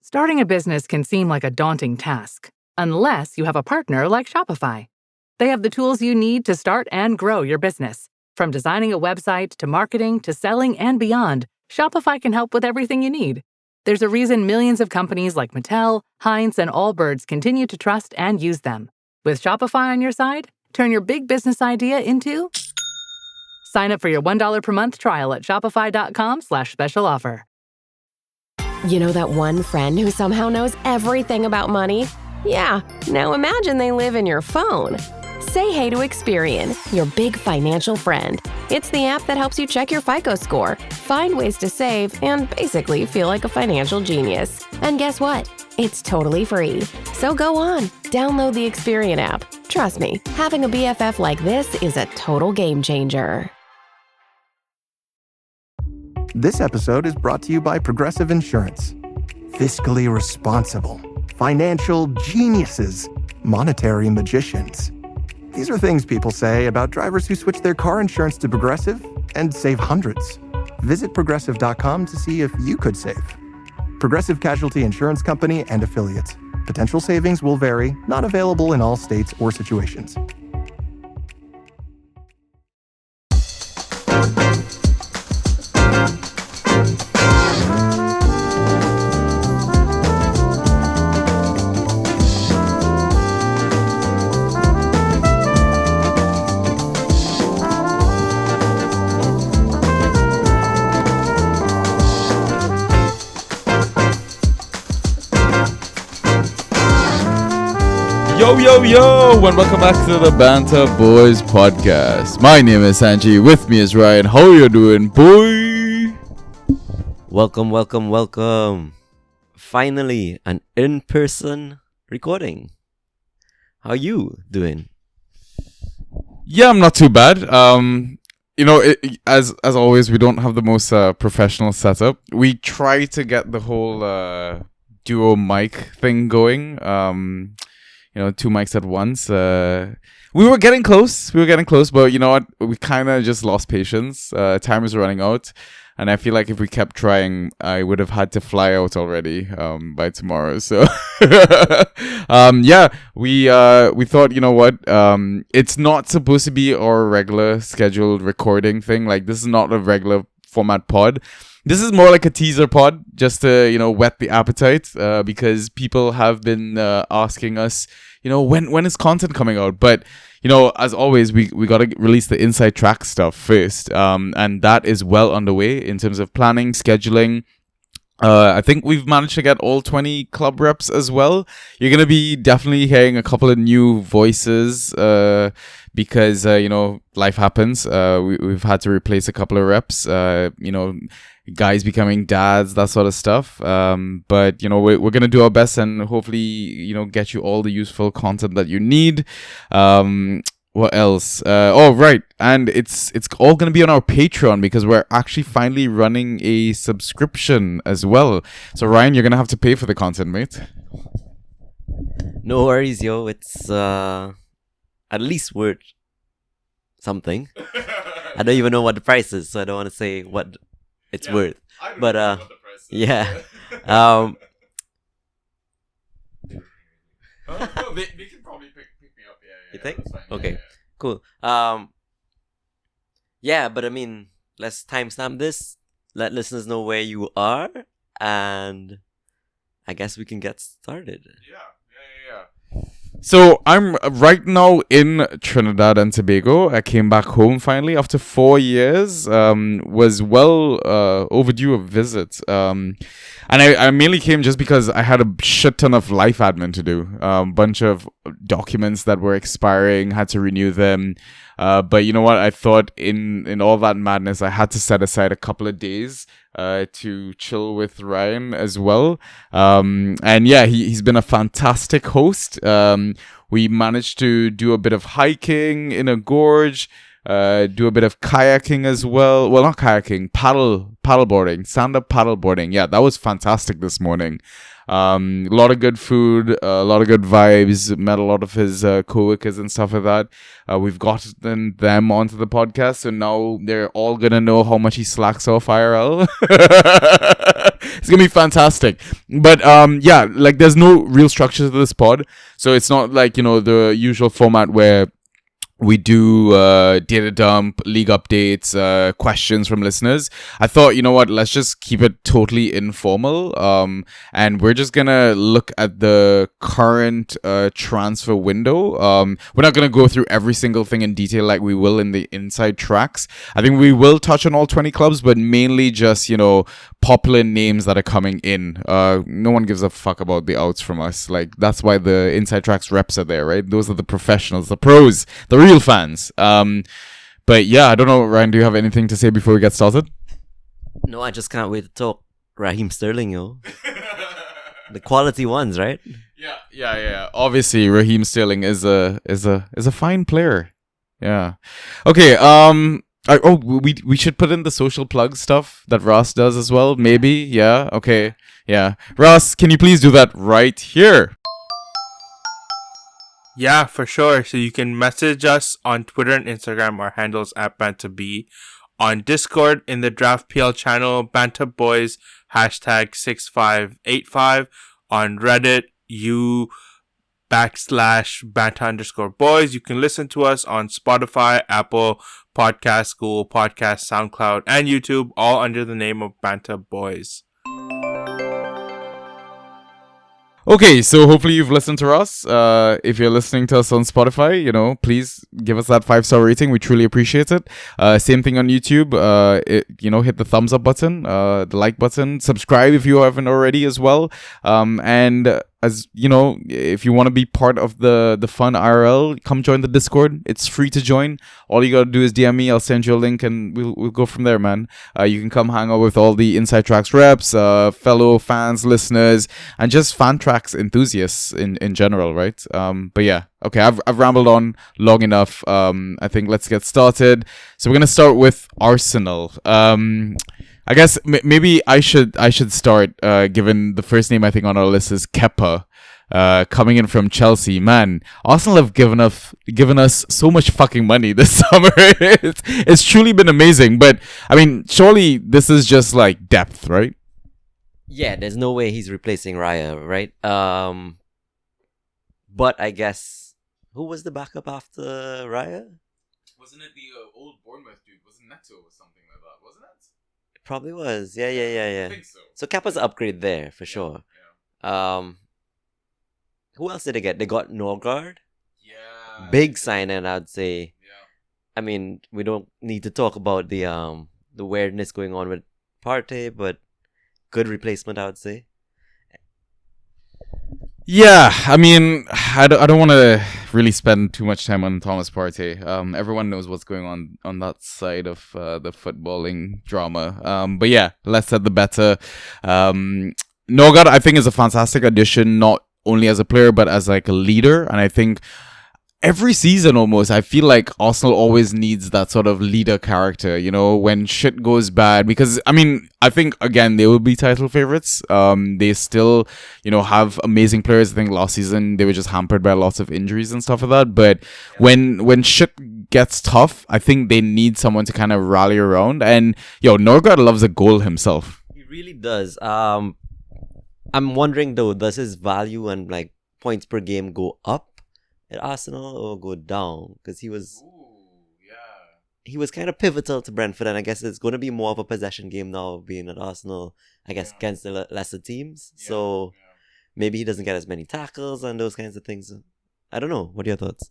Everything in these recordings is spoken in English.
Starting a business can seem like a daunting task, unless you have a partner like Shopify. They have the tools you need to start and grow your business. From designing a website to marketing to selling and beyond, Shopify can help with everything you need. There's a reason millions of companies like Mattel, Heinz, and Allbirds continue to trust and use them. With Shopify on your side, turn your big business idea into... Sign up for your $1 per month trial at shopify.com/special offer. You know that one friend who somehow knows everything about money? Yeah, now imagine they live in your phone. Say hey to Experian, your big financial friend. It's the app that helps you check your FICO score, find ways to save, and basically feel like a financial genius. And guess what? It's totally free. So go on, download the Experian app. Trust me, having a BFF like this is a total game changer. This episode is brought to you by Progressive Insurance. Fiscally responsible, financial geniuses, monetary magicians. These are things people say about drivers who switch their car insurance to Progressive and save hundreds. Visit Progressive.com to see if you could save. Progressive Casualty Insurance Company and Affiliates. Potential savings will vary, not available in all states or situations. Yo, and welcome back to the Banter Boys podcast. My name is Sanji, with me is Ryan. How you doing, boy? Welcome. Finally, an in-person recording. How you doing? Yeah, I'm not too bad. As always, we don't have the most professional setup. We try to get the whole duo mic thing going. Two mics at once. We were getting close, but you know what? We kind of just lost patience. Time is running out. And I feel like if we kept trying, I would have had to fly out already by tomorrow. So, we thought, you know what? It's not supposed to be our regular scheduled recording thing. Like, this is not a regular format pod. This is more like a teaser pod, just to, whet the appetite, because people have been asking us, when is content coming out? But, as always, we got to release the inside track stuff first. And that is well underway in terms of planning, scheduling. I think we've managed to get all 20 club reps as well. You're going to be definitely hearing a couple of new voices because, life happens. We've had to replace a couple of reps, guys becoming dads, that sort of stuff. But, we're going to do our best and hopefully, get you all the useful content that you need. What else? Right. And it's all going to be on our Patreon because we're actually finally running a subscription as well. So, Ryan, you're going to have to pay for the content, mate. No worries, yo. It's at least worth something. I don't even know what the price is, so I don't want to say what it's worth. But what the price is. Yeah. They can probably pick me up. Yeah. You think? Okay. Yeah. Cool. But I mean, let's timestamp this. Let listeners know where you are, and I guess we can get started. Yeah. So I'm right now in Trinidad and Tobago. I came back home finally after 4 years. Was well overdue a visit. And I mainly came just because I had a shit ton of life admin to do. Bunch of documents that were expiring, had to renew them. But you know what? I thought in all that madness, I had to set aside a couple of days to chill with Ryan as well. And yeah, he's been a fantastic host. We managed to do a bit of hiking in a gorge, do a bit of kayaking as well. Well, not kayaking, paddleboarding, stand-up paddleboarding. Yeah, that was fantastic this morning. A lot of good food, a lot of good vibes. Met a lot of his co-workers and stuff like that. We've gotten them onto the podcast, so now they're all gonna know how much he slacks off IRL. It's gonna be fantastic. But yeah, like there's no real structure to this pod, so it's not like, you know, the usual format where we do data dump, league updates, questions from listeners. I thought, you know what, let's just keep it totally informal. And we're just gonna look at the current transfer window. We're not gonna go through every single thing in detail like we will in the inside tracks. I think we will touch on all 20 clubs, but mainly just, you know, popular names that are coming in. No one gives a fuck about the outs from us. Like, that's why the inside tracks reps are there, right? Those are the professionals, the pros, the real fans. But yeah, I don't know, Ryan, do you have anything to say before we get started? No, I just can't wait to talk Raheem Sterling, yo. The quality ones, right? Yeah. Obviously, Raheem Sterling is a fine player. Yeah. Okay. We should put in the social plug stuff that Ross does as well. Maybe. Yeah. Okay. Yeah. Ross, can you please do that right here? Yeah, for sure. So you can message us on Twitter and Instagram. Our handles at BantaB. On Discord in the Draft PL channel, Banta Boys #6585. On Reddit, /Banta_boys. You can listen to us on Spotify, Apple Podcasts, Google Podcasts, SoundCloud, and YouTube, all under the name of Banta Boys. Okay, so hopefully you've listened to us. If you're listening to us on Spotify, you know, please give us that 5-star rating. We truly appreciate it. Same thing on YouTube. Hit the thumbs up button, the like button, subscribe if you haven't already as well. And as you know, if you want to be part of the fun IRL, come join the Discord. It's free to join. All you gotta do is DM me. I'll send you a link, and we'll go from there, man. You can come hang out with all the Inside Tracks reps, fellow fans, listeners, and just fan tracks enthusiasts in general, right? But yeah, okay, I've rambled on long enough. I think let's get started. So we're gonna start with Arsenal. I guess maybe I should start, given the first name I think on our list is Kepa, coming in from Chelsea. Man, Arsenal have given us so much fucking money this summer. It's truly been amazing. But I mean, surely this is just like depth, right? Yeah, there's no way he's replacing Raya, right? But I guess who was the backup after Raya? Wasn't it the old Bournemouth dude? Wasn't Neto or something like that? Wasn't it? Probably was. Yeah. I think so. So Kepa's an upgrade there for sure. Yeah. Who else did they get? They got Norgard. Yeah. Big sign-in, I'd say. Yeah. I mean, we don't need to talk about the weirdness going on with Partey, but good replacement, I would say. Yeah, I mean, I don't want to really spend too much time on Thomas Partey. Everyone knows what's going on that side of the footballing drama. But yeah, less said the better. Norgard, I think, is a fantastic addition, not only as a player, but as like a leader. And I think every season almost, I feel like Arsenal always needs that sort of leader character, you know, when shit goes bad. Because, I mean, I think, again, they will be title favorites. They still, you know, have amazing players. I think last season they were just hampered by lots of injuries and stuff like that. But when shit gets tough, I think they need someone to kind of rally around. And, Norgard loves a goal himself. He really does. I'm wondering, though, does his value and, like, points per game go up at Arsenal or go down? Because he was kind of pivotal to Brentford, and I guess it's going to be more of a possession game now being at Arsenal, I guess, against the lesser teams. So maybe he doesn't get as many tackles and those kinds of things. I don't know. What are your thoughts?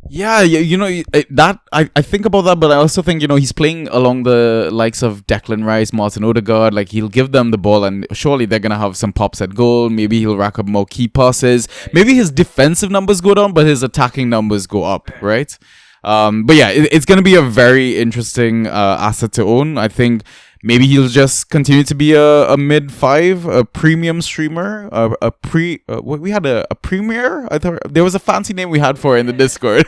Yeah, that I think about that, but I also think, he's playing along the likes of Declan Rice, Martin Odegaard. Like, he'll give them the ball, and surely they're gonna have some pops at goal. Maybe he'll rack up more key passes. Maybe his defensive numbers go down, but his attacking numbers go up, right? But yeah, it's gonna be a very interesting asset to own. I think maybe he'll just continue to be a mid-5, a premium streamer, we had a premier? I thought there was a fancy name we had for it in the Discord.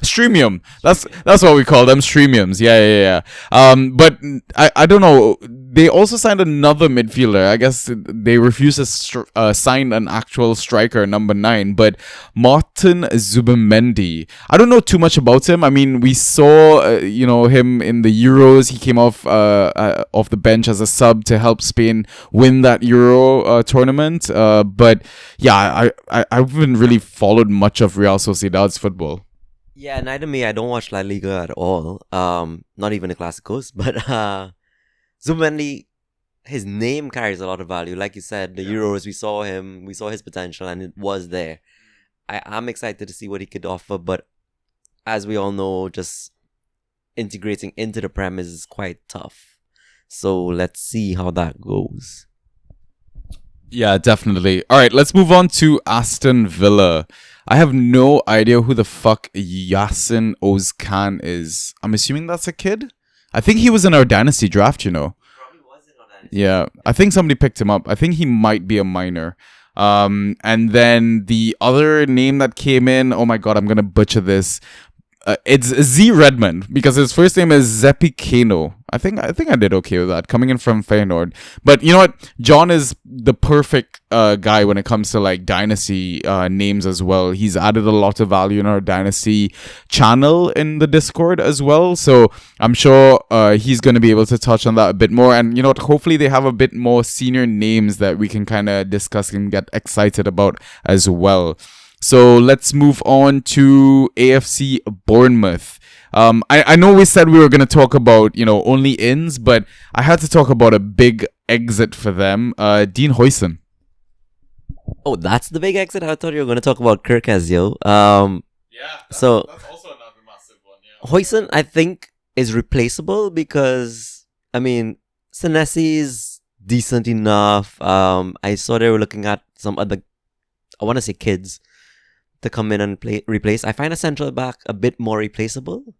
Streamium. That's what we call them, streamiums. Yeah. But I don't know. they also signed another midfielder. I guess they refused to sign an actual striker, number 9, but Martin Zubimendi. I don't know too much about him. I mean, we saw him in the Euros. He came off the bench as a sub to help Spain win that Euro tournament. But yeah, I haven't really followed much of Real Sociedad's football. Yeah, neither me. I don't watch La Liga at all. Not even the Clásicos. But Zubimendi, his name carries a lot of value. Like you said, the Euros, we saw his potential, and it was there. I'm excited to see what he could offer, but as we all know, just integrating into the Prem is quite tough. So let's see how that goes. Yeah, definitely. All right, let's move on to Aston Villa. I have no idea who the fuck Yasin Ozcan is. I'm assuming that's a kid? I think he was in our Dynasty draft, Probably was in our Dynasty. Yeah, I think somebody picked him up. I think he might be a minor. And then the other name that came in, oh my god, I'm gonna butcher this. It's Z Redmond, because his first name is Zepi Kano. I think I did okay with that, coming in from Feyenoord. But you know what? John is the perfect guy when it comes to like Dynasty names as well. He's added a lot of value in our Dynasty channel in the Discord as well. So I'm sure he's going to be able to touch on that a bit more. And you know what? Hopefully they have a bit more senior names that we can kind of discuss and get excited about as well. So let's move on to AFC Bournemouth. I know we said we were going to talk about, only ins, but I had to talk about a big exit for them. Dean Huijsen. Oh, that's the big exit? I thought you were going to talk about Kirk Ezio. That's also another massive one, yeah. Huijsen, I think, is replaceable because, Senesi is decent enough. I saw they were looking at some other, I want to say kids, to come in and replace. I find a central back a bit more replaceable,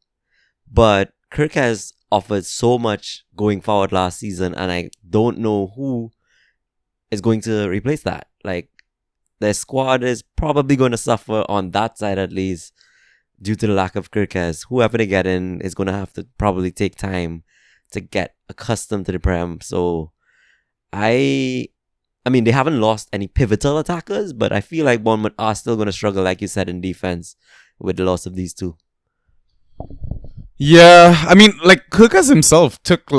but Kirk has offered so much going forward last season, and I don't know who is going to replace that. Like, their squad is probably going to suffer on that side at least due to the lack of Kirkes. Whoever they get in is going to have to probably take time to get accustomed to the Prem. So they haven't lost any pivotal attackers, but I feel like Bournemouth are still going to struggle, like you said, in defense with the loss of these two. Yeah, Kirkas himself took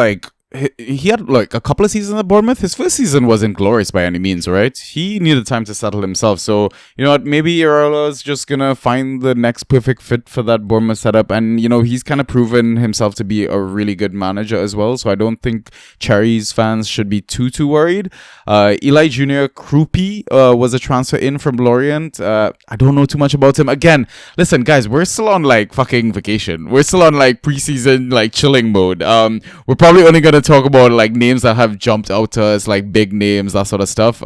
he had a couple of seasons at Bournemouth. His first season wasn't glorious by any means, right? He needed time to settle himself. So, you know what? Maybe Iraola is just going to find the next perfect fit for that Bournemouth setup. And, he's kind of proven himself to be a really good manager as well. So I don't think Cherries fans should be too worried. Eli Jr. Krupi was a transfer in from Lorient. I don't know too much about him. Again, listen, guys, we're still on fucking vacation. We're still on preseason chilling mode. We're probably only going to talk about names that have jumped out to us, big names, that sort of stuff.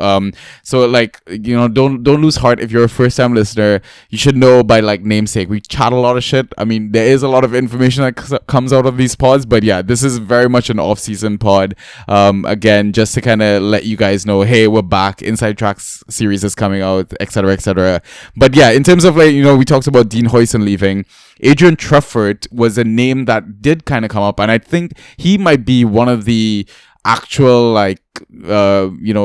So don't lose heart if you're a first time listener. You should know by namesake. We chat a lot of shit. There is a lot of information that comes out of these pods, but yeah, this is very much an off season pod. Again, just to kind of let you guys know, hey, we're back. Inside Tracks series is coming out, etc., etc. But yeah, in terms of we talked about Dean Huijsen leaving. Adrian Truffert was a name that did kind of come up, and I think he might be one of the actual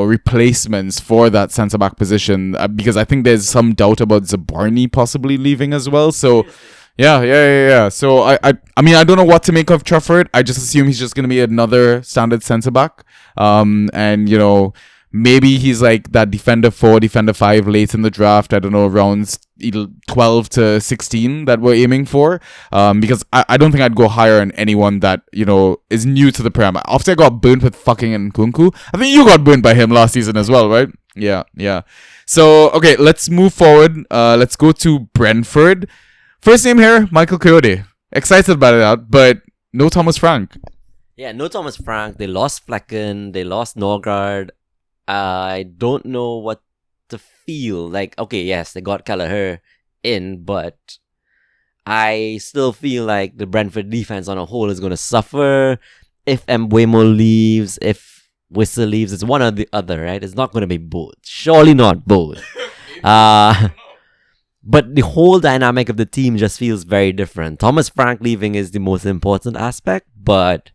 replacements for that centre back position, because I think there's some doubt about Zabarni possibly leaving as well. So yeah. So I don't know what to make of Truffert. I just assume he's just gonna be another standard centre back, and maybe he's that defender 4, defender 5 late in the draft. I don't know, rounds 12 to 16 that we're aiming for. Because I don't think I'd go higher on anyone that, is new to the Prem. After I got burnt with fucking Nkunku, I think you got burnt by him last season as well, right? Yeah. So, okay, let's move forward. Let's go to Brentford. First name here, Michael Coyote. Excited about that, but no Thomas Frank. Yeah, no Thomas Frank. They lost Flecken. They lost Norgard. I don't know what to feel. Okay, yes, they got Kelleher in, but I still feel like the Brentford defense on a whole is going to suffer. If Mbeumo leaves, if Whistle leaves, it's one or the other, right? It's not going to be both. Surely not both. But the whole dynamic of the team just feels very different. Thomas Frank leaving is the most important aspect, but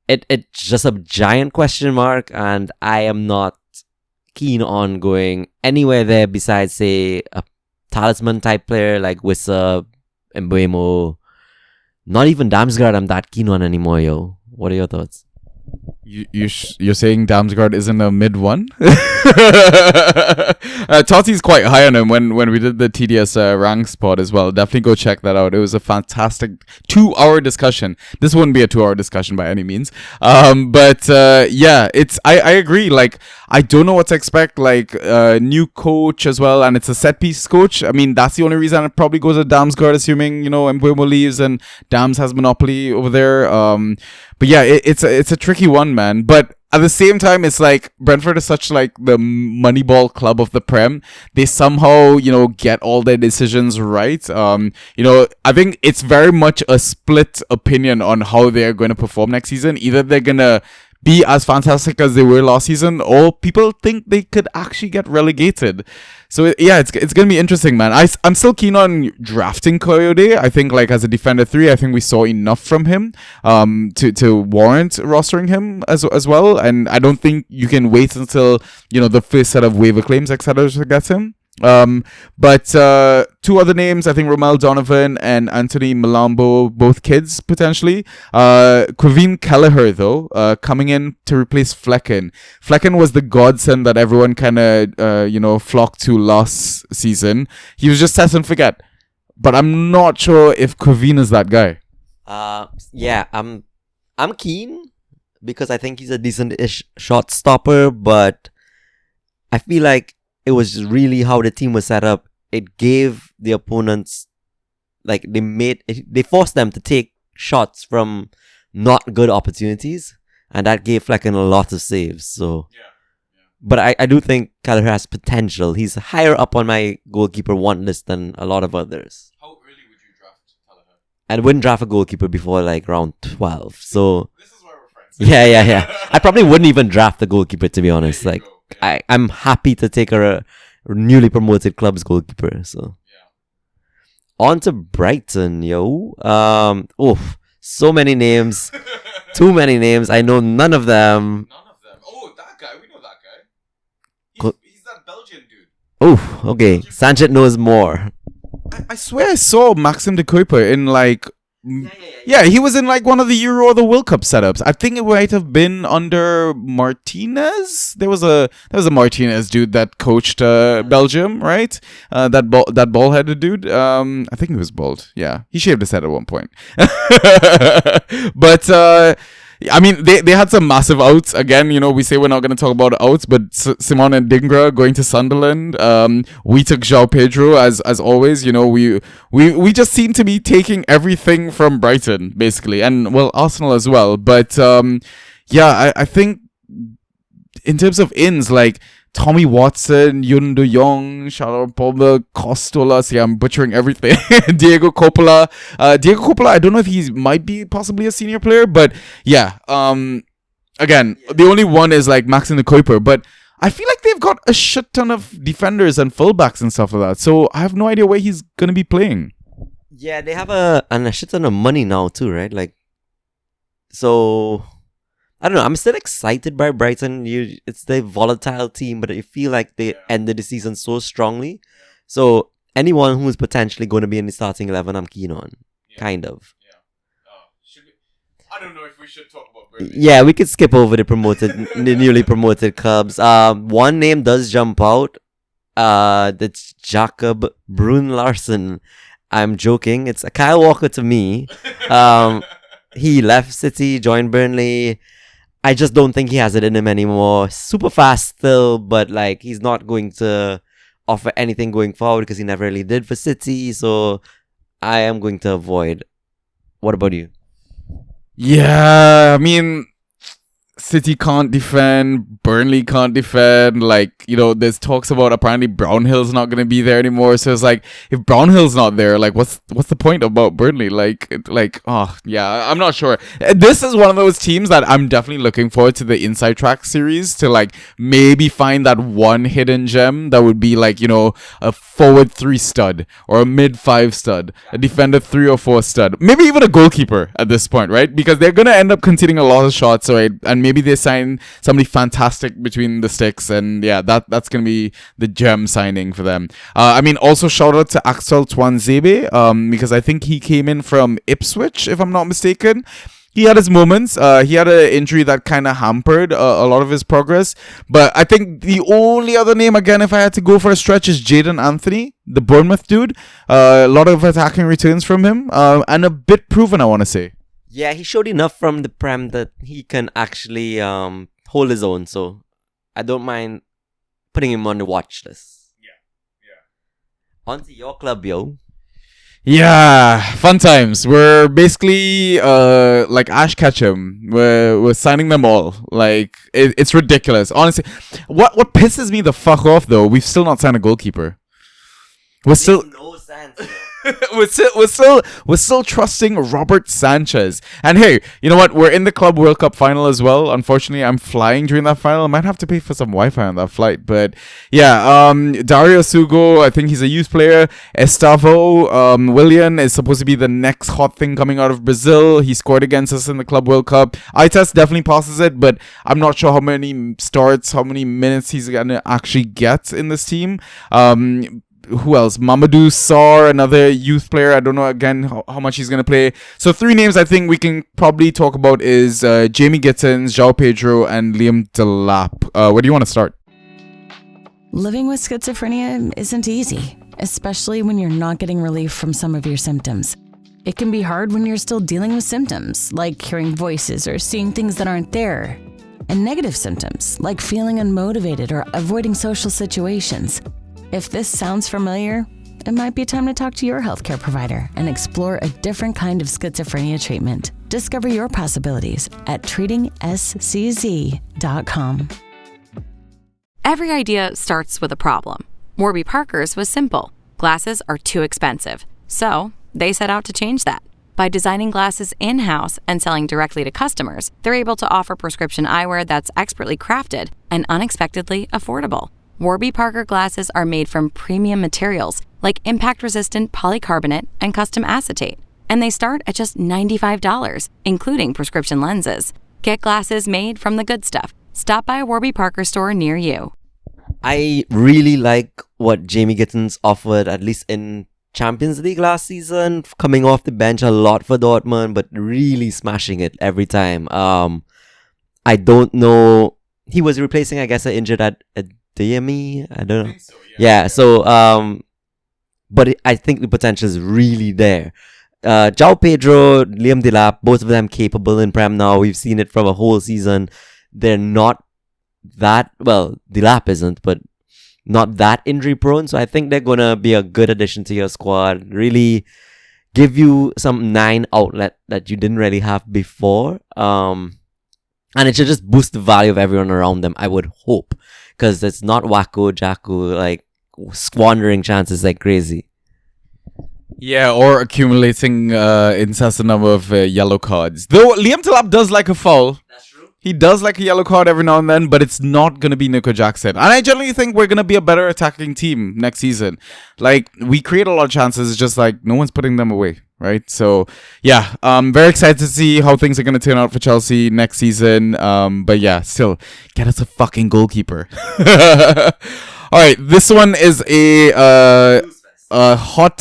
it's just a giant question mark, and I am not keen on going anywhere there besides, say, a talisman type player like Wissa, Mbuemo. Not even Damsgaard I'm that keen on anymore, yo. What are your thoughts? You're saying Damsgaard isn't a mid one? Totti's quite high on him when we did the TDS ranks pod as well. Definitely go check that out. It was a fantastic 2-hour discussion. This wouldn't be a 2-hour discussion by any means. But it's I agree. Like, I don't know what to expect. Like, new coach as well, and it's a set piece coach. I mean, that's the only reason it probably goes to Damsgaard, assuming Mbuemo leaves and Dams has monopoly over there. But yeah, it's a tricky one, man. But at the same time, it's like Brentford is such like the Moneyball club of the Prem. They somehow, get all their decisions right. I think it's very much a split opinion on how they're going to perform next season. Either they're going to be as fantastic as they were last season, or people think they could actually get relegated. So yeah, it's gonna be interesting, man. I'm still keen on drafting Coyote. I think like as a defender 3, I think we saw enough from him to warrant rostering him as well. And I don't think you can wait until the first set of waiver claims, etc., to get him. But 2 other names, I think Romel Donovan and Anthony Malambo, both kids potentially. Quaveen Kelleher though, coming in to replace Flecken. Flecken was the godsend that everyone kind of flocked to last season. He was just set and forget. But I'm not sure if Quaveen is that guy. I'm keen because I think he's a decent-ish shot stopper, but I feel like it was really how the team was set up. It gave the opponents, like, they forced them to take shots from not good opportunities, and that gave Flecken a lot of saves. So, but I do think Kelleher has potential. He's higher up on my goalkeeper want list than a lot of others. How early would you draft Kelleher? I wouldn't draft a goalkeeper before like round 12. So this is why we're friends. Yeah. I probably wouldn't even draft the goalkeeper, to be honest. Like, I'm happy to take a newly promoted club's goalkeeper. So on to Brighton, yo. So many names. Too many names. I know none of them. Oh, that guy. We know that guy. He's that Belgian dude. Oh, okay. Sanchez knows more. I swear I saw Maxim de Kuiper in like... Yeah, he was in like one of the Euro or the World Cup setups. I think it might have been under Martinez. There was a Martinez dude that coached Belgium, right? That bald-headed dude. I think he was bald. Yeah, he shaved his head at one point. But I mean, they had some massive outs. Again, we say we're not going to talk about outs, but Simon and Dingra going to Sunderland. We took João Pedro as always. We just seem to be taking everything from Brighton, basically. And, well, Arsenal as well. But, I think in terms of ins, like, Tommy Watson, Yoon Do Young, Charlotte Palmer, Costola. See, I'm butchering everything. Diego Coppola. I don't know if he might be possibly a senior player, but yeah. Again, the only one is like Maxim de Kuiper, but I feel like they've got a shit ton of defenders and fullbacks and stuff like that. So I have no idea where he's gonna be playing. Yeah, they have a shit ton of money now too, right? Like, so. I don't know. I'm still excited by Brighton. It's the volatile team, but I feel like they ended the season so strongly. So anyone who's potentially going to be in the starting 11, I'm keen on. Kind of. I don't know if we should talk about Burnley. Yeah, we could skip over the newly promoted clubs. One name does jump out. That's Jakob Brun Larsen. I'm joking. It's a Kyle Walker to me. He left City, joined Burnley. I just don't think he has it in him anymore. Super fast still, but like he's not going to offer anything going forward because he never really did for City. So I am going to avoid. What about you? Yeah, I mean, City can't defend, Burnley can't defend. Like, there's talks about apparently Brownhill's not going to be there anymore. So it's like, if Brownhill's not there, like, what's the point about Burnley? I'm not sure. This is one of those teams that I'm definitely looking forward to the Inside Track series to, like, maybe find that one hidden gem that would be, like, a forward 3 stud or a mid 5 stud, a defender 3 or 4 stud, maybe even a goalkeeper at this point, right? Because they're going to end up conceding a lot of shots, right? And maybe they sign somebody fantastic between the sticks, and yeah, that's going to be the gem signing for them. Also shout out to Axel Twanzebe, because I think he came in from Ipswich, if I'm not mistaken. He had his moments. He had an injury that kind of hampered a lot of his progress. But I think the only other name, again, if I had to go for a stretch, is Jadon Anthony, the Bournemouth dude. A lot of attacking returns from him, and a bit proven, I want to say. Yeah, he showed enough from the Prem that he can actually hold his own. So I don't mind putting him on the watch list. Yeah. On to your club, yo. Yeah, fun times. We're basically like Ash Ketchum. We're signing them all. Like, it's ridiculous. Honestly, what pisses me the fuck off though, we've still not signed a goalkeeper. We're still no sense. we're still trusting Robert Sanchez. And hey, you know what? We're in the Club World Cup final as well. Unfortunately, I'm flying during that final. I might have to pay for some Wi-Fi on that flight. But yeah, Dario Sugo, I think he's a youth player. Estavo Willian is supposed to be the next hot thing coming out of Brazil. He scored against us in the Club World Cup. Itas definitely passes it, but I'm not sure how many starts, how many minutes he's gonna actually get in this team. Who else? Mamadou Sarr, another youth player. I don't know again how much he's going to play. So 3 names I think we can probably talk about is Jamie Gittins, João Pedro, and Liam Delap. Where do you want to start? Living with schizophrenia isn't easy, especially when you're not getting relief from some of your symptoms. It can be hard when you're still dealing with symptoms, like hearing voices or seeing things that aren't there. And negative symptoms, like feeling unmotivated or avoiding social situations. If this sounds familiar, it might be time to talk to your healthcare provider and explore a different kind of schizophrenia treatment. Discover your possibilities at treatingscz.com. Every idea starts with a problem. Warby Parker's was simple. Glasses are too expensive. So they set out to change that. By designing glasses in-house and selling directly to customers, they're able to offer prescription eyewear that's expertly crafted and unexpectedly affordable. Warby Parker glasses are made from premium materials like impact-resistant polycarbonate and custom acetate, and they start at just $95, including prescription lenses. Get glasses made from the good stuff. Stop by a Warby Parker store near you. I really like what Jamie Gittins offered, at least in Champions League last season, coming off the bench a lot for Dortmund, but really smashing it every time. I don't know. He was replacing, I guess, an injured at Diami. I don't know. But I think the potential is really there. João Pedro, Liam Delap, both of them capable in Prem now. We've seen it from a whole season. They're not that, well, Delap isn't, but not that injury prone. So I think they're going to be a good addition to your squad. Really give you some 9 outlet that you didn't really have before. And it should just boost the value of everyone around them, I would hope. Because it's not wacko jacko, like squandering chances like crazy. Yeah, or accumulating incessant number of yellow cards. Though Liam Delap does like a foul. That's true. He does like a yellow card every now and then, but it's not going to be Nico Jackson. And I generally think we're going to be a better attacking team next season. Like, we create a lot of chances, it's just like no one's putting them away, right? So, yeah, I'm very excited to see how things are going to turn out for Chelsea next season. But yeah, still, get us a fucking goalkeeper. All right, this one is a hot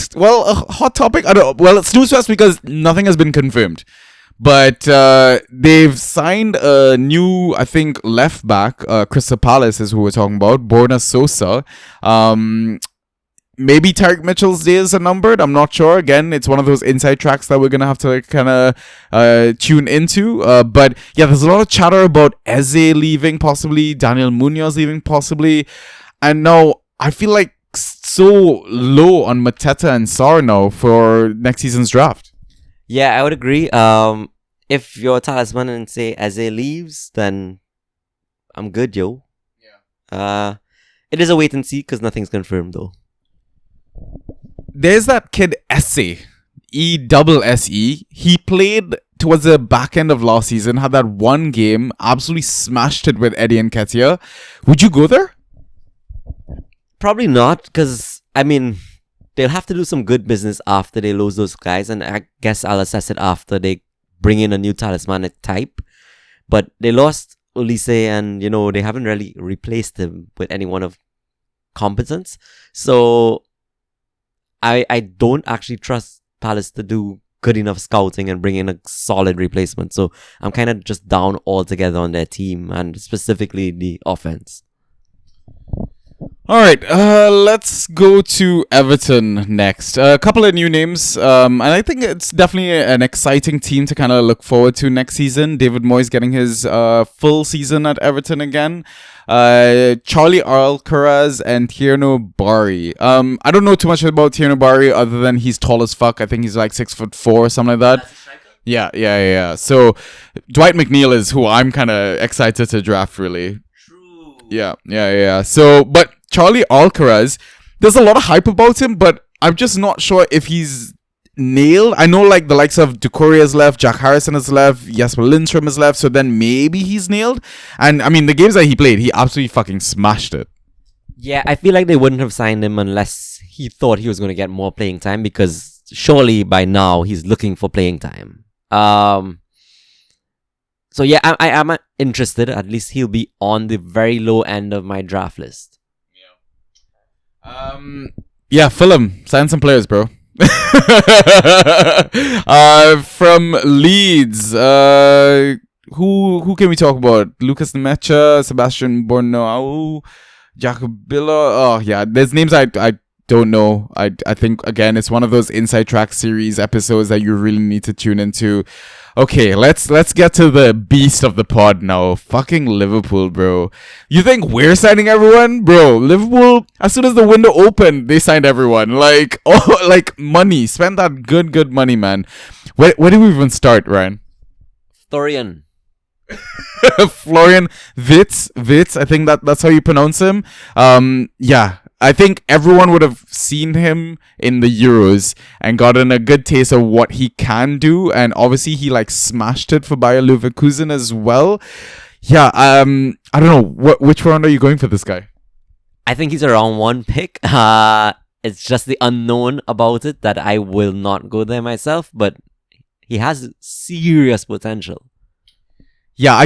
topic. It's news fest because nothing has been confirmed. But they've signed a new, I think, left back. Crystal Palace is who we're talking about. Borna Sosa. Maybe Tarek Mitchell's days are numbered. I'm not sure. Again, it's one of those inside tracks that we're going to have to kind of tune into. But yeah, there's a lot of chatter about Eze leaving possibly. Daniel Munoz leaving possibly. And now I feel like so low on Mateta and Sarr now for next season's draft. Yeah, I would agree. If you're a talisman and say Eze leaves, then I'm good, yo. Yeah. It is a wait and see because nothing's confirmed though. There's that kid Esse, ESSE. He played towards the back end of last season, had that one game, absolutely smashed it with Eddie Nketiah. Would you go there? Probably not, because I mean, they'll have to do some good business after they lose those guys, and I guess I'll assess it after they bring in a new talismanic type. But they lost Ulisse, and they haven't really replaced him with anyone of competence. So I don't actually trust Palace to do good enough scouting and bring in a solid replacement. So I'm kind of just down altogether on their team and specifically the offense. All right, let's go to Everton next. A couple of new names, and I think it's definitely an exciting team to kind of look forward to next season. David Moyes getting his full season at Everton again. Charlie Alcaraz and Tierno Barry. I don't know too much about Tierno Barry other than he's tall as fuck. I think he's like 6'4" or something like that. Yeah. So Dwight McNeil is who I'm kind of excited to draft, really. Yeah. So, but Charlie Alcaraz, there's a lot of hype about him, but I'm just not sure if he's nailed. I know like the likes of Doucouré has left, Jack Harrison has left, Jesper Lindstrom has left, so then maybe he's nailed. And I mean, the games that he played, he absolutely fucking smashed it. Yeah, I feel like they wouldn't have signed him unless he thought he was going to get more playing time, because surely by now he's looking for playing time. So yeah, I am interested. At least he'll be on the very low end of my draft list. Yeah, Fulham, sign some players, bro. From Leeds, who can we talk about? Lucas Nemecha, Sebastian Bornau, Jacobilla. Oh yeah, there's names I don't know. I think again it's one of those Inside Track series episodes that you really need to tune into. Okay, let's get to the beast of the pod now. Fucking Liverpool, bro. You think we're signing everyone? Bro, Liverpool, as soon as the window opened, they signed everyone. Like, money. Spend that good money, man. Where do we even start, Ryan? Florian Wirtz, I think that's how you pronounce him. Yeah. I think everyone would have seen him in the Euros and gotten a good taste of what he can do, and obviously he like smashed it for Bayer Leverkusen as well. Yeah, I don't know which round are you going for this guy? I think he's a round one pick. It's just the unknown about it that I will not go there myself, but he has serious potential. Yeah,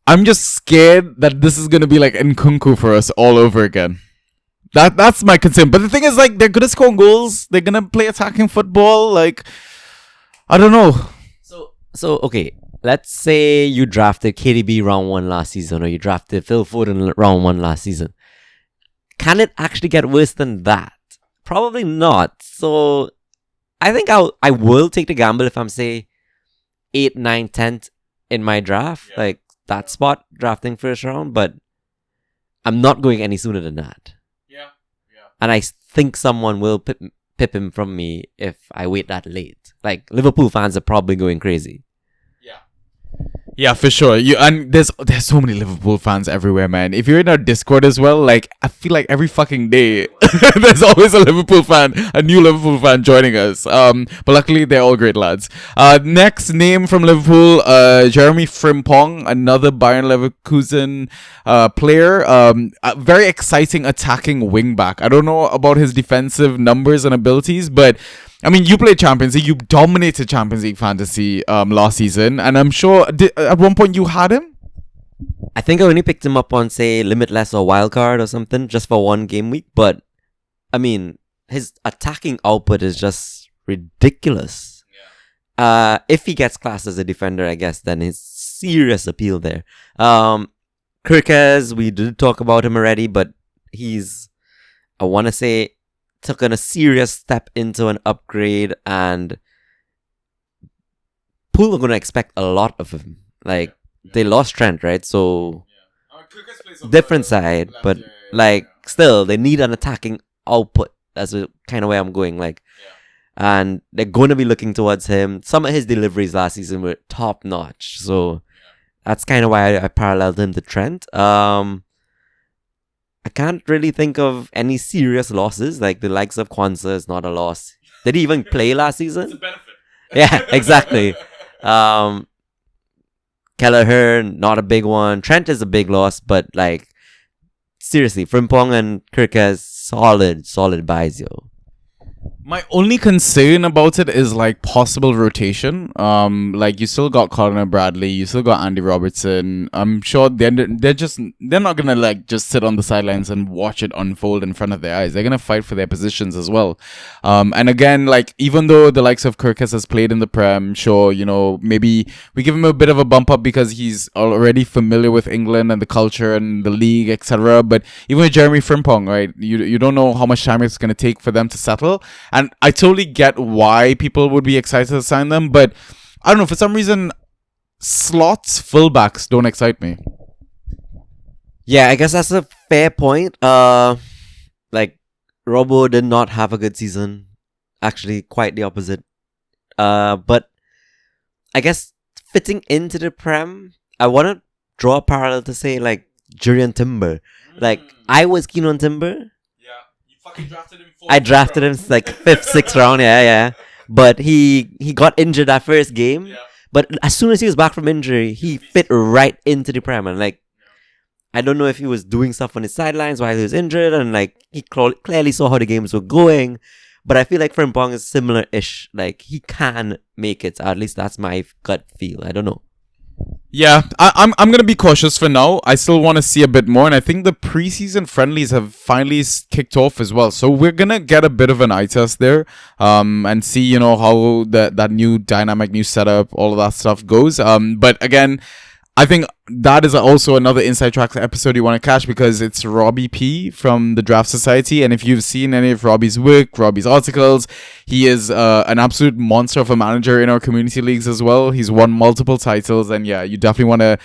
I'm just scared that this is gonna be like Nkunku for us all over again. That's my concern. But the thing is, like, they're gonna score goals. They're gonna play attacking football. Like, I don't know. So okay. Let's say you drafted KDB round 1 last season, or you drafted Phil Foden round 1 last season. Can it actually get worse than that? Probably not. So I think I will take the gamble if I'm, say, 8, 9, 10th in my draft. Yeah. Like that spot, drafting first round. But I'm not going any sooner than that. And I think someone will pip him from me if I wait that late. Like, Liverpool fans are probably going crazy. Yeah, for sure. And there's so many Liverpool fans everywhere, man. If you're in our Discord as well, like, I feel like every fucking day there's always a new Liverpool fan joining us. But luckily they're all great lads. Next name from Liverpool, Jeremy Frimpong, another Bayern Leverkusen player. A very exciting attacking wingback. I don't know about his defensive numbers and abilities, but I mean, you played Champions League. You dominated Champions League fantasy last season, and I'm sure at one point you had him. I think I only picked him up on, say, Limitless or Wildcard or something, just for one game week. But I mean, his attacking output is just ridiculous. Yeah. If he gets classed as a defender, I guess, then his serious appeal there. Kirkez, we did talk about him already, but he's, I want to say, taken a serious step into an upgrade, and Poole are going to expect a lot of him. Like, they lost Trent, right? So, different side, but like, still, they need an attacking output. That's the kind of way I'm going. Like, and they're going to be looking towards him. Some of his deliveries last season were top notch. So, that's kind of why I paralleled him to Trent. I I can't really think of any serious losses. Like the likes of Kwanzaa is not a loss. Did he even play last season? It's a benefit. Yeah, exactly. Kelleher, not a big one. Trent is a big loss, but like seriously, Frimpong and Kirkes, solid buys, yo. My only concern about it is like possible rotation. Like you still got Connor Bradley, you still got Andy Robertson. I'm sure they're not gonna like just sit on the sidelines and watch it unfold in front of their eyes. They're gonna fight for their positions as well. And again, like even though the likes of Kirkes has played in the Prem, sure, you know, maybe we give him a bit of a bump up because he's already familiar with England and the culture and the league, etc. But even with Jeremy Frimpong, right, you don't know how much time it's gonna take for them to settle. And I totally get why people would be excited to sign them, but I don't know, for some reason, slots, fullbacks don't excite me. Yeah, I guess that's a fair point. Like, Robbo did not have a good season. Actually, quite the opposite. But I guess fitting into the Prem, I want to draw a parallel to say, like, Jurriën Timber. Like, I was keen on Timber. Drafted him I drafted him like 5th, 6th round, yeah. But he got injured that first game. Yeah. But as soon as he was back from injury, he fit right into the Prem. And like, I don't know if he was doing stuff on his sidelines while he was injured, and like he clearly saw how the games were going. But I feel like Frimpong is similar-ish. Like he can make it. At least that's my gut feel. I don't know. Yeah, I'm gonna be cautious for now. I still want to see a bit more, and I think the preseason friendlies have finally kicked off as well. So we're gonna get a bit of an eye test there, and see, you know, how that new dynamic, new setup, all of that stuff goes. But again, I think that is also another Inside Tracks episode you want to catch, because it's Robbie P from the Draft Society. And if you've seen any of Robbie's work, Robbie's articles, he is an absolute monster of a manager in our community leagues as well. He's won multiple titles. And yeah, you definitely want to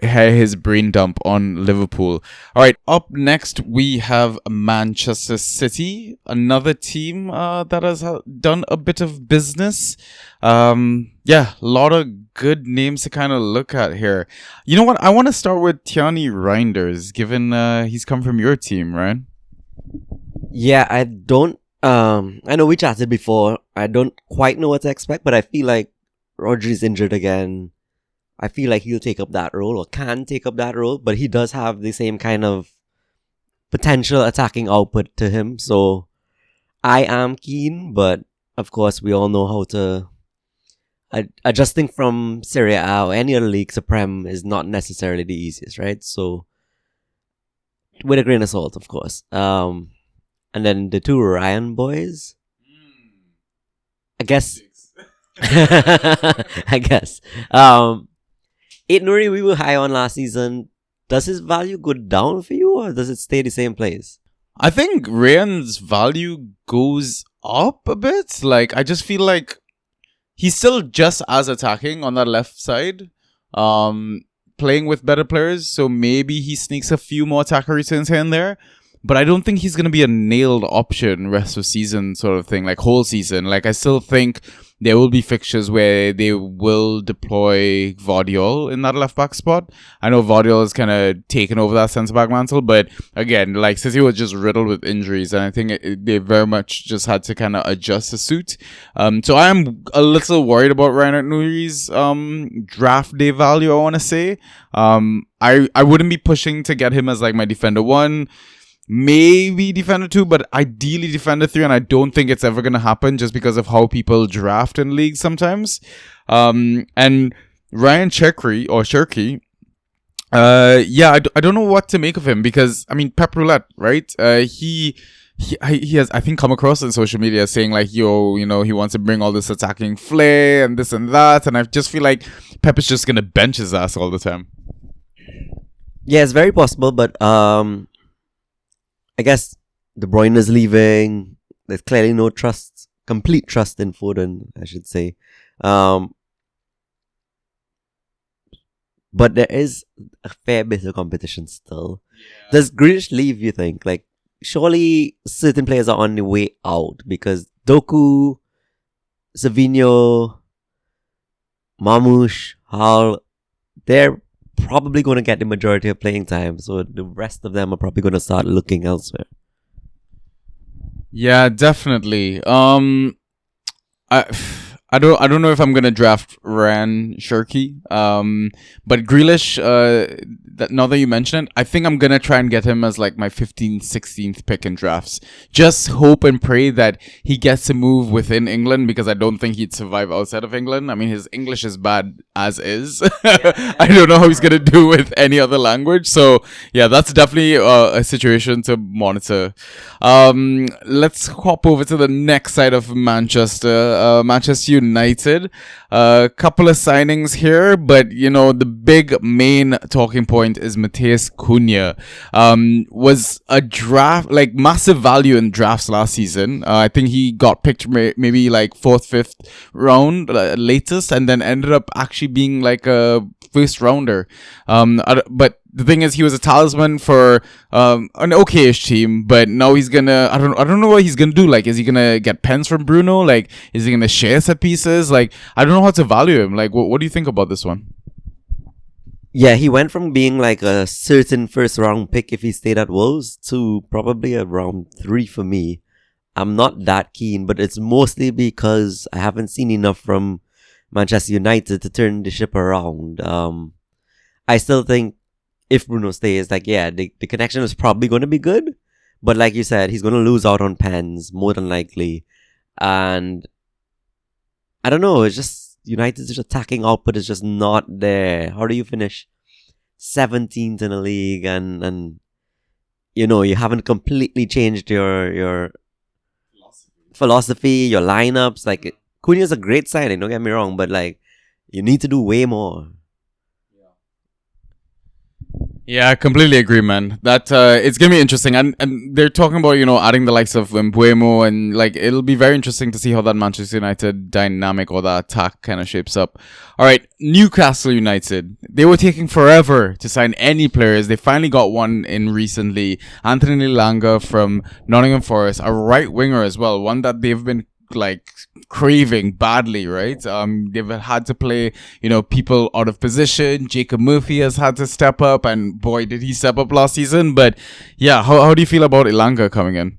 hear his brain dump on Liverpool. All right, up next, we have Manchester City, another team that has done a bit of business. Yeah, a lot of good names to kind of look at here. You know what? I want to start with Tierney Reinders, given he's come from your team, right? Yeah, I don't. I know we chatted before. I don't quite know what to expect, but I feel like Rodri's injured again. I feel like he'll take up that role, or can take up that role, but he does have the same kind of potential attacking output to him. So I am keen, but of course we all know how to. Adjusting from Serie A or any other league to Prem is not necessarily the easiest, right? So, with a grain of salt, of course. And then the two Ryan boys. I guess. I guess. Ait Nouri, we were high on last season. Does his value go down for you, or does it stay the same place? I think Ryan's value goes up a bit. Like, I just feel like he's still just as attacking on that left side, playing with better players. So maybe he sneaks a few more attacker returns here and there. But I don't think he's going to be a nailed option rest of season sort of thing, like whole season. Like, I still think there will be fixtures where they will deploy Vardiol in that left-back spot. I know Vardiol has kind of taken over that centre-back mantle, but again, like, City was just riddled with injuries, and I think they very much just had to kind of adjust the suit. So I am a little worried about Ryan Nouri's draft day value, I want to say. I wouldn't be pushing to get him as, like, my Defender 1. Maybe Defender 2, but ideally Defender 3, and I don't think it's ever going to happen just because of how people draft in leagues sometimes. And Ryan Cherky, yeah, I don't know what to make of him, because, I mean, Pep Roulette, right? He has, I think, come across on social media saying, like, you know, he wants to bring all this attacking flair and this and that, and I just feel like Pep is just going to bench his ass all the time. Yeah, it's very possible, but I guess De Bruyne is leaving. There's clearly no trust, complete trust in Foden, I should say. But there is a fair bit of competition still. Yeah. Does Grealish leave, you think? Like, surely certain players are on the way out, because Doku, Savinho, Mamouche, Hall, they're probably going to get the majority of playing time. So the rest of them are probably going to start looking elsewhere. Yeah, definitely. I don't know if I'm gonna draft Ryan Shirky. But Grealish, now that you mention it, I think I'm gonna try and get him as like my 15th, 16th pick in drafts. Just hope and pray that he gets to move within England, because I don't think he'd survive outside of England. I mean, his English is bad as is. I don't know how he's gonna do with any other language. So yeah, that's definitely a situation to monitor. Let's hop over to the next side of Manchester. Manchester United. A couple of signings here, but the big main talking point is Matheus Cunha. Was a draft, like massive value in drafts last season. I think he got picked maybe like 4th, 5th round latest, and then ended up actually being like a first rounder. But the thing is, he was a talisman for an okayish team, but now he's gonna. I don't know what he's gonna do. Like, is he gonna get pens from Bruno? Like, is he gonna share set pieces? Like, I don't know how to value him. Like, what do you think about this one? Yeah, he went from being like a certain first round pick if he stayed at Wolves to probably a round 3 for me. I'm not that keen, but it's mostly because I haven't seen enough from Manchester United to turn the ship around. I still think if Bruno stays, like, yeah, the connection is probably going to be good. But like you said, he's going to lose out on pens, more than likely. And I don't know, it's just United's attacking output is just not there. How do you finish 17th in the league and you haven't completely changed your philosophy, your lineups? Like, Cunha's a great signing, don't get me wrong, but like, you need to do way more. Yeah, I completely agree, man. That it's gonna be interesting, and they're talking about adding the likes of Mbeumo, and like it'll be very interesting to see how that Manchester United dynamic or that attack kind of shapes up. All right, Newcastle United. They were taking forever to sign any players. They finally got one in recently. Anthony Langa from Nottingham Forest, a right winger as well, one that they've been like craving badly, right? They've had to play people out of position. Jacob Murphy has had to step up, and boy did he step up last season. But yeah, how do you feel about Ilanga coming in?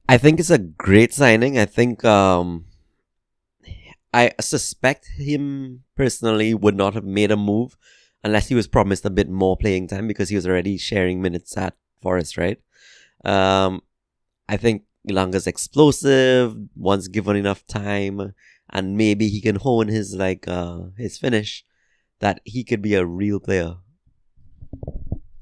I think it's a great signing. I think I suspect him personally would not have made a move unless he was promised a bit more playing time, because he was already sharing minutes at Forest, right? I think Ilanga's explosive once given enough time, and maybe he can hone his his finish, that he could be a real player.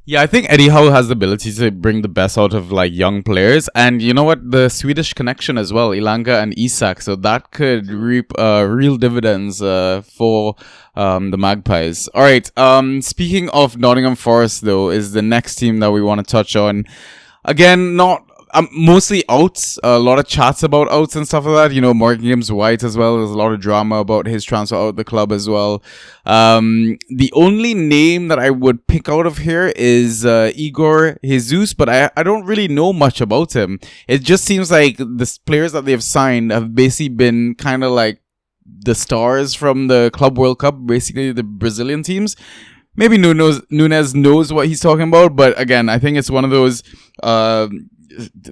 Yeah, I think Eddie Howe has the ability to bring the best out of like young players, and you know what, the Swedish connection as well, Ilanga and Isak, so that could reap real dividends for the Magpies. All right, speaking of Nottingham Forest though, is the next team that we want to touch on. Again, not mostly outs, a lot of chats about outs and stuff like that. Morgan Gibbs White as well. There's a lot of drama about his transfer out of the club as well. The only name that I would pick out of here is Igor Jesus, but I don't really know much about him. It just seems like the players that they've signed have basically been kind of like the stars from the Club World Cup, basically the Brazilian teams. Maybe Nunes knows what he's talking about, but again, I think it's one of those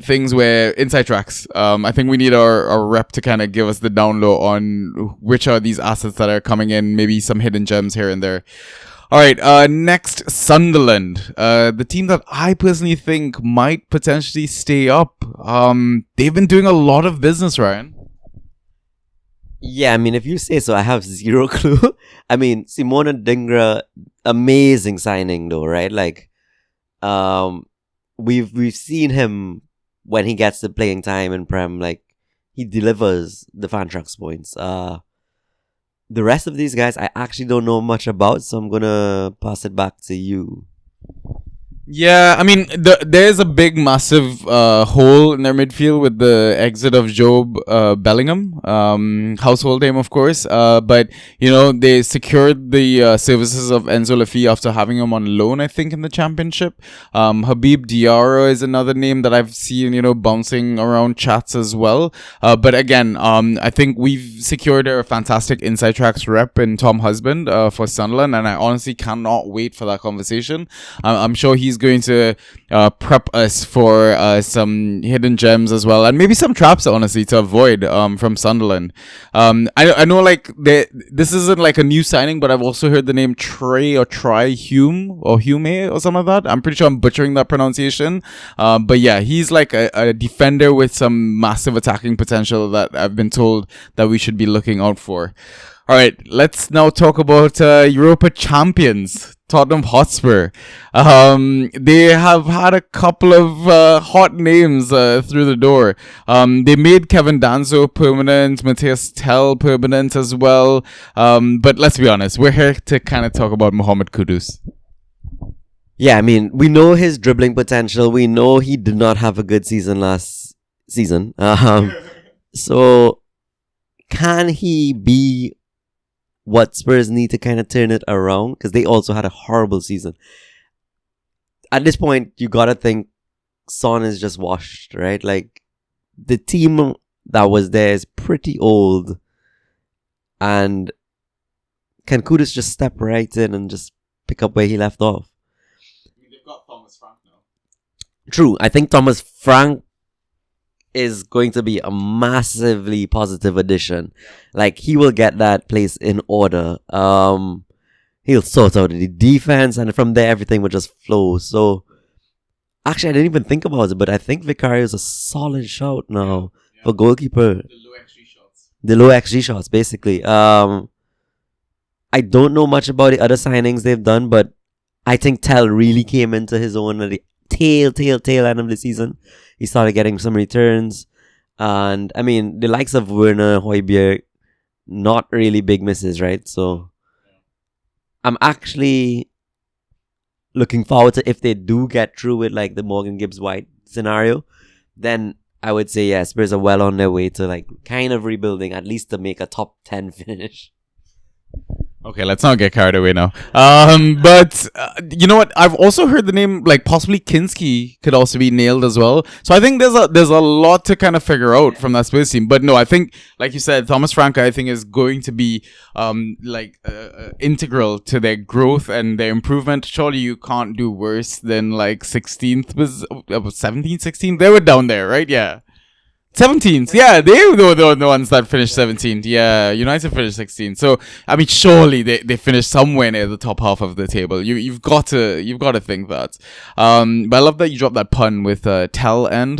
things where inside tracks. I think we need our rep to kind of give us the down low on which are these assets that are coming in, maybe some hidden gems here and there. All right, next, Sunderland, the team that I personally think might potentially stay up. They've been doing a lot of business, Ryan. Yeah, I mean, if you say so, I have zero clue. I mean, Simona Dingra, amazing signing though, right? Like, we've seen him when he gets the playing time in Prem, like he delivers the Fantrax points. The rest of these guys I actually don't know much about, so I'm gonna pass it back to you. Yeah, I mean, there's a big, massive hole in their midfield with the exit of Job Bellingham, household name, of course. But they secured the services of Enzo Laffi after having him on loan, I think, in the championship. Habib Diarra is another name that I've seen, bouncing around chats as well. But again, I think we've secured a fantastic Inside Tracks rep in Tom Husband for Sunderland, and I honestly cannot wait for that conversation. I'm sure he's going to prep us for some hidden gems as well, and maybe some traps, honestly, to avoid from Sunderland. I know, like, this isn't like a new signing, but I've also heard the name Trey or Hume or Hume or something like that. I'm pretty sure I'm butchering that pronunciation, but yeah, he's like a defender with some massive attacking potential that I've been told that we should be looking out for. All right, let's now talk about Europa champions, Tottenham Hotspur. They have had a couple of hot names through the door. They made Kevin Danzo permanent, Matthias Tell permanent as well. But let's be honest, we're here to kind of talk about Mohamed Kudus. Yeah, I mean, we know his dribbling potential. We know he did not have a good season last season. So can he be what Spurs need to kind of turn it around? Because they also had a horrible season. At this point, you gotta think Son is just washed, right? Like, the team that was there is pretty old. And can Kudus just step right in and just pick up where he left off? I mean, they've got Thomas Frank now. True. I think Thomas Frank is going to be a massively positive addition. Like, he will get that place in order. He'll sort out the defense, and from there everything will just flow. So actually, I didn't even think about it, but I think Vicario is a solid shout now for goalkeeper. The low XG shots, basically. I don't know much about the other signings they've done, but I think Tell really came into his own at the tail end of the season. He started getting some returns. And, I mean, the likes of Werner, Højbjerg, not really big misses, right? So, I'm actually looking forward to if they do get through with, like, the Morgan Gibbs-White scenario, then I would say, yeah, Spurs are well on their way to, like, kind of rebuilding, at least to make a top 10 finish. Okay, let's not get carried away now. But you know what? I've also heard the name, like, possibly Kinski could also be nailed as well. So I think there's a lot to kind of figure out from that Spurs team. But no, I think, like you said, Thomas Frank, I think, is going to be integral to their growth and their improvement. Surely you can't do worse than like 16th, 17th, 16th. They were down there, right? Yeah. 17th, yeah, they were the ones that finished 17th. Yeah, United finished 16th. So I mean, surely they finished somewhere near the top half of the table. You've got to think that. But I love that you dropped that pun with tail end.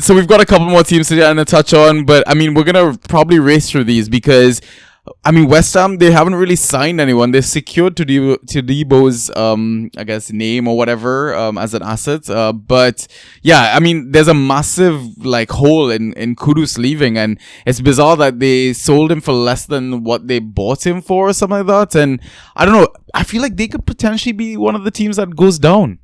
So we've got a couple more teams to touch on, but I mean, we're gonna probably race through these because, I mean, West Ham, they haven't really signed anyone. They've secured Todibo's, I guess, name or whatever, as an asset. But yeah, I mean, there's a massive, like, hole in Kudus leaving, and it's bizarre that they sold him for less than what they bought him for or something like that. And I don't know, I feel like they could potentially be one of the teams that goes down.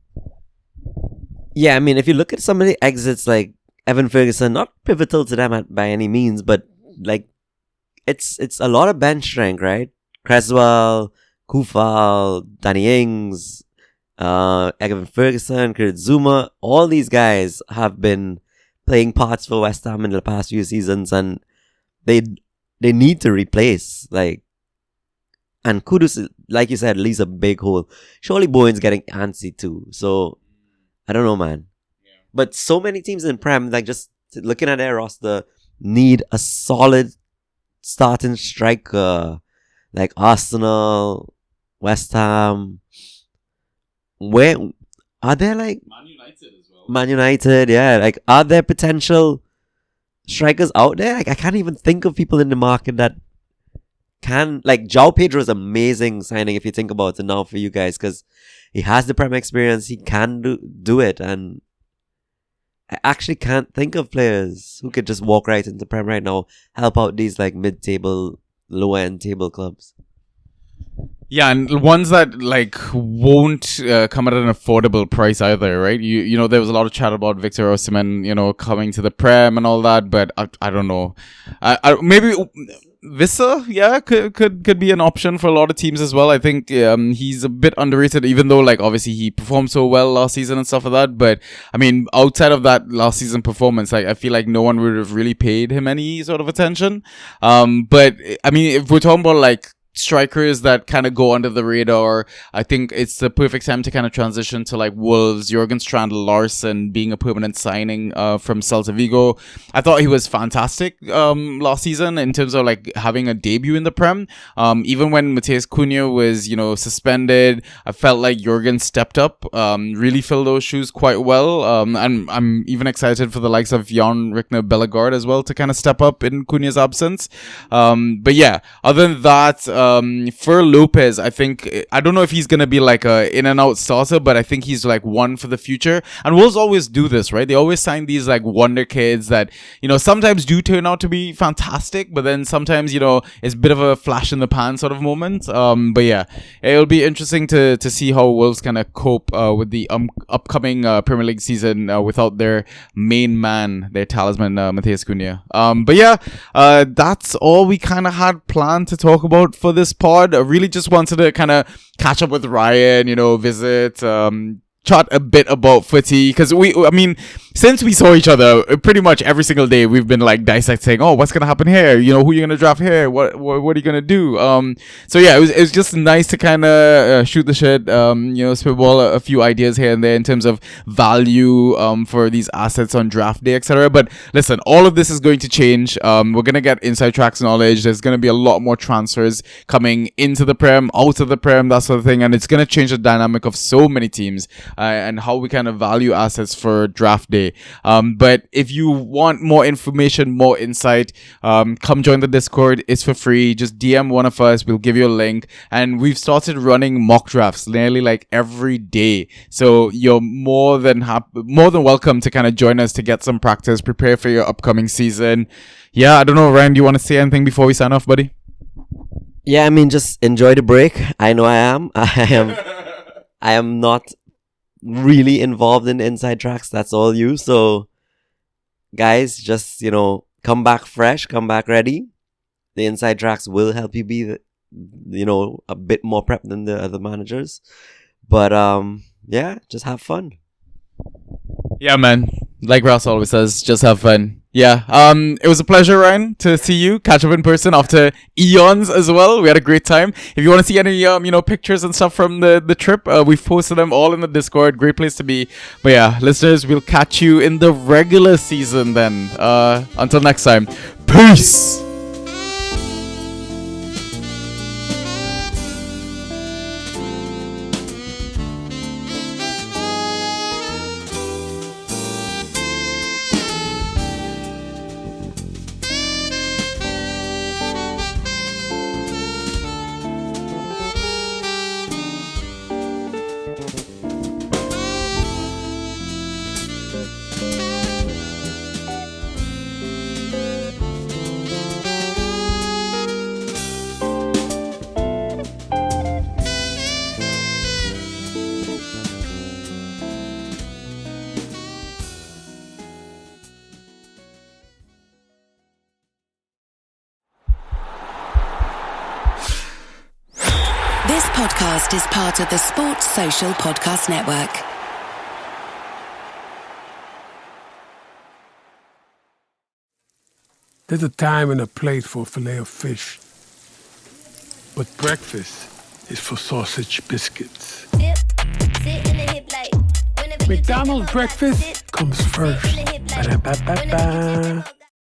Yeah, I mean, if you look at some of the exits, like Evan Ferguson, not pivotal to them by any means, but like, it's a lot of bench strength, right? Creswell, Kufal, Danny Ings, Evan Ferguson, Kurt Zuma, all these guys have been playing parts for West Ham in the past few seasons, and they need to replace, like, and Kudus, like you said, leaves a big hole. Surely Bowen's getting antsy too, so I don't know, man. Yeah. But so many teams in Prem, like, just looking at their roster, need a solid starting striker, like Arsenal, West Ham. Where are there, like Man United as well? Man United, yeah. Like, are there potential strikers out there? Like, I can't even think of people in the market that can. Like, João Pedro is amazing signing if you think about it now for you guys, because he has the Prem experience. He can do it, and I actually can't think of players who could just walk right into Prem right now, help out these, like, mid-table, lower-end table clubs. Yeah, and ones that like won't come at an affordable price either, right? You know, there was a lot of chat about Victor Osimhen, you know, coming to the Prem and all that, but I don't know. Maybe Vissa, yeah, could be an option for a lot of teams as well. I think he's a bit underrated, even though like obviously he performed so well last season and stuff like that. But I mean, outside of that last season performance, like I feel like no one would have really paid him any sort of attention. But I mean, if we're talking about like strikers that kind of go under the radar, I think it's the perfect time to kind of transition to like Wolves, Jurgen Strand-Larsen being a permanent signing from Celta Vigo. I thought he was fantastic last season in terms of like having a debut in the Prem. Even when Matheus Cunha was, you know, suspended, I felt like Jurgen stepped up, really filled those shoes quite well. And I'm even excited for the likes of Jan Rickner Bellegaard as well to kind of step up in Cunha's absence. But yeah, other than that, for Lopez, I think, I don't know if he's going to be like a in and out starter, but I think he's like one for the future. And Wolves always do this, right? They always sign these like wonder kids that, you know, sometimes do turn out to be fantastic, but then sometimes, you know, it's a bit of a flash in the pan sort of moment. But yeah, it'll be interesting to see how Wolves kind of cope with the upcoming Premier League season without their main man, their talisman, Matheus Cunha. But yeah, that's all we kind of had planned to talk about for this pod. I really just wanted to kind of catch up with Ryan, you know, visit, chat a bit about footy, because since we saw each other pretty much every single day, we've been like dissecting, oh, what's gonna happen here, you know, who you're gonna draft here, what are you gonna do. So yeah, it was just nice to kind of shoot the shit, you know, spitball a few ideas here and there in terms of value for these assets on draft day, etc. But listen, all of this is going to change. We're gonna get inside tracks knowledge. There's gonna be a lot more transfers coming into the Prem, out of the Prem, that sort of thing, and it's gonna change the dynamic of so many teams and how we kind of value assets for draft day. But if you want more information, more insight, come join the Discord. It's for free. Just DM one of us. We'll give you a link. And we've started running mock drafts nearly like every day. So you're more than welcome to kind of join us to get some practice, prepare for your upcoming season. Yeah, I don't know, Ryan, do you want to say anything before we sign off, buddy? Yeah, I mean, just enjoy the break. I know I am. I am not really involved in the inside tracks. That's all you. So guys, just, you know, come back fresh, come back ready. The inside tracks will help you be, you know, a bit more prepped than the other managers. But yeah, just have fun. Yeah, man. Like Ross always says, just have fun. Yeah, it was a pleasure, Ryan, to see you, catch up in person after eons as well. We had a great time. If you want to see any, you know, pictures and stuff from the trip, we've posted them all in the Discord. Great place to be. But yeah, listeners, we'll catch you in the regular season then. Until next time, peace! This podcast is part of the Sports Social Podcast Network. There's a time and a place for filet of fish. But breakfast is for sausage biscuits. McDonald's breakfast comes first. Ba-da-ba-ba-ba.